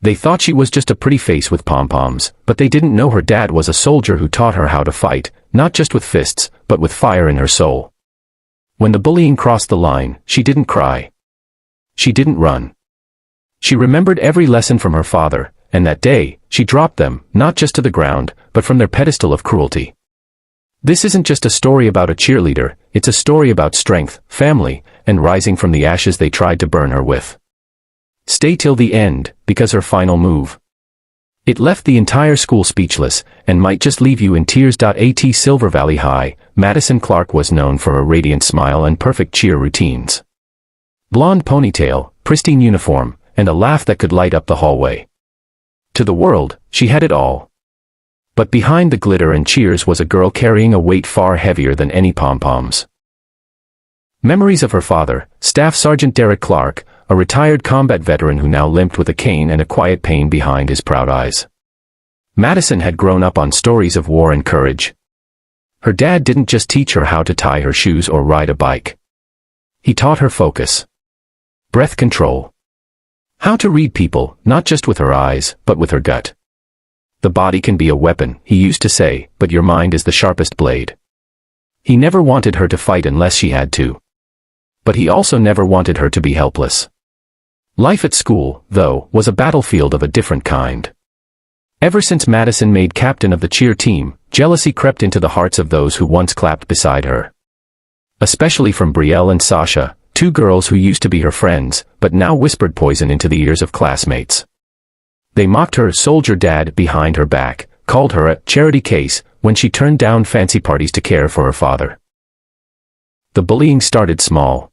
They thought she was just a pretty face with pom-poms, but they didn't know her dad was a soldier who taught her how to fight, not just with fists, but with fire in her soul. When the bullying crossed the line, she didn't cry. She didn't run. She remembered every lesson from her father, and that day, she dropped them, not just to the ground, but from their pedestal of cruelty. This isn't just a story about a cheerleader, it's a story about strength, family, and rising from the ashes they tried to burn her with. Stay till the end, because her final move. It left the entire school speechless, and might just leave you in tears. At Silver Valley High, Madison Clark was known for her radiant smile and perfect cheer routines. Blonde ponytail, pristine uniform, and a laugh that could light up the hallway. To the world, she had it all. But behind the glitter and cheers was a girl carrying a weight far heavier than any pom-poms. Memories of her father, Staff Sergeant Derek Clark, a retired combat veteran who now limped with a cane and a quiet pain behind his proud eyes. Madison had grown up on stories of war and courage. Her dad didn't just teach her how to tie her shoes or ride a bike. He taught her focus, breath control, how to read people, not just with her eyes, but with her gut. The body can be a weapon, he used to say, but your mind is the sharpest blade. He never wanted her to fight unless she had to. But he also never wanted her to be helpless. Life at school, though, was a battlefield of a different kind. Ever since Madison made captain of the cheer team, jealousy crept into the hearts of those who once clapped beside her. Especially from Brielle and Sasha, two girls who used to be her friends, but now whispered poison into the ears of classmates. They mocked her soldier dad behind her back, called her a charity case when she turned down fancy parties to care for her father. The bullying started small.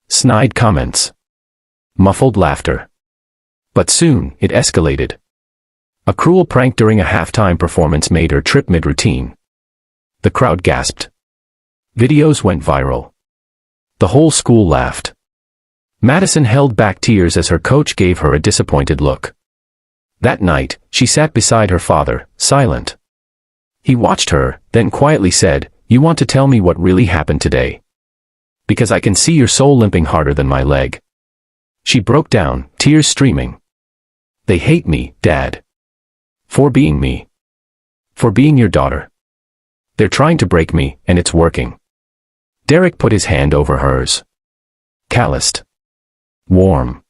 Snide comments. Muffled laughter. But soon, it escalated. A cruel prank during a halftime performance made her trip mid-routine. The crowd gasped. Videos went viral. The whole school laughed. Madison held back tears as her coach gave her a disappointed look. That night, she sat beside her father, silent. He watched her, then quietly said, "You want to tell me what really happened today? Because I can see your soul limping harder than my leg." She broke down, tears streaming. "They hate me, Dad. For being me. For being your daughter. They're trying to break me, and it's working." Derek put his hand over hers. Calloused. Warm.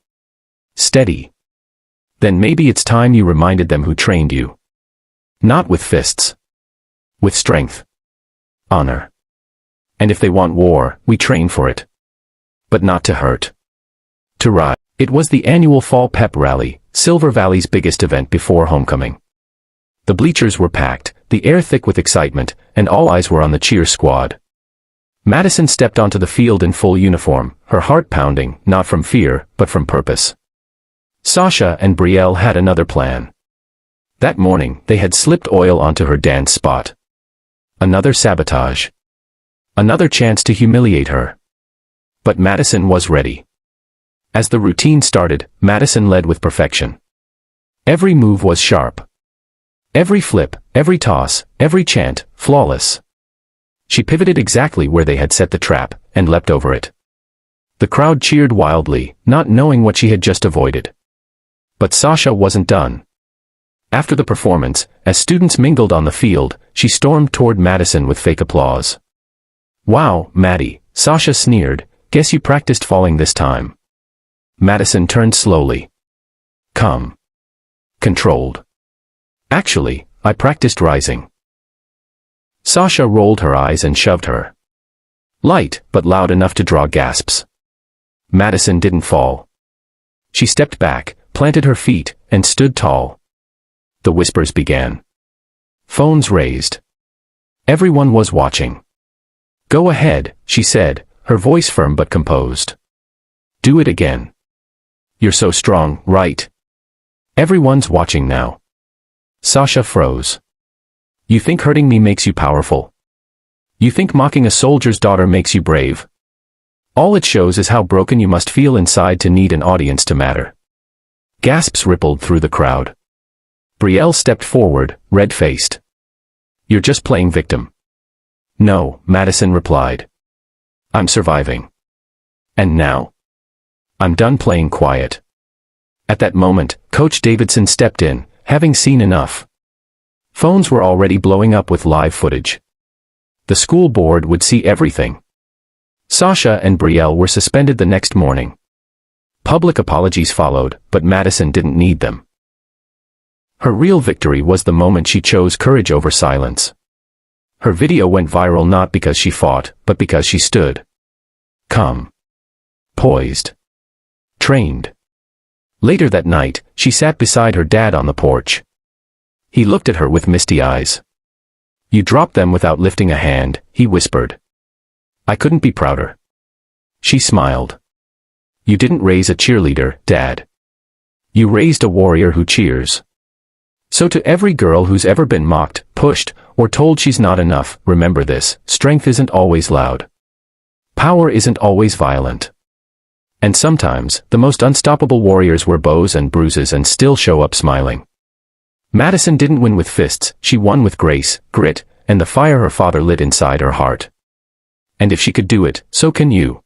Steady. "Then maybe it's time you reminded them who trained you. Not with fists. With strength. Honor. And if they want war, we train for it. But not to hurt. To rise." It was the annual Fall Pep Rally, Silver Valley's biggest event before homecoming. The bleachers were packed, the air thick with excitement, and all eyes were on the cheer squad. Madison stepped onto the field in full uniform, her heart pounding, not from fear, but from purpose. Sasha and Brielle had another plan. That morning, they had slipped oil onto her dance spot. Another sabotage. Another chance to humiliate her. But Madison was ready. As the routine started, Madison led with perfection. Every move was sharp. Every flip, every toss, every chant, flawless. She pivoted exactly where they had set the trap, and leapt over it. The crowd cheered wildly, not knowing what she had just avoided. But Sasha wasn't done. After the performance, as students mingled on the field, she stormed toward Madison with fake applause. "Wow, Maddie," Sasha sneered, "guess you practiced falling this time." Madison turned slowly. Calm. Controlled. "Actually, I practiced rising." Sasha rolled her eyes and shoved her. Light, but loud enough to draw gasps. Madison didn't fall. She stepped back, planted her feet, and stood tall. The whispers began. Phones raised. Everyone was watching. "Go ahead," she said, her voice firm but composed. "Do it again. You're so strong, right? Everyone's watching now." Sasha froze. "You think hurting me makes you powerful? You think mocking a soldier's daughter makes you brave? All it shows is how broken you must feel inside to need an audience to matter." Gasps rippled through the crowd. Brielle stepped forward, red-faced. "You're just playing victim." "No," Madison replied. "I'm surviving. And now? I'm done playing quiet. At that moment, Coach Davidson stepped in, having seen enough. Phones were already blowing up with live footage. The school board would see everything. Sasha and Brielle were suspended the next morning. Public apologies followed, but Madison didn't need them. Her real victory was the moment she chose courage over silence. Her video went viral not because she fought, but because she stood. Calm. Poised. Trained. Later that night, she sat beside her dad on the porch. He looked at her with misty eyes. "You dropped them without lifting a hand," he whispered. "I couldn't be prouder." She smiled. "You didn't raise a cheerleader, Dad. You raised a warrior who cheers." So to every girl who's ever been mocked, pushed, or told she's not enough, remember this: strength isn't always loud. Power isn't always violent. And sometimes, the most unstoppable warriors wear bows and bruises and still show up smiling. Madison didn't win with fists, she won with grace, grit, and the fire her father lit inside her heart. And if she could do it, so can you.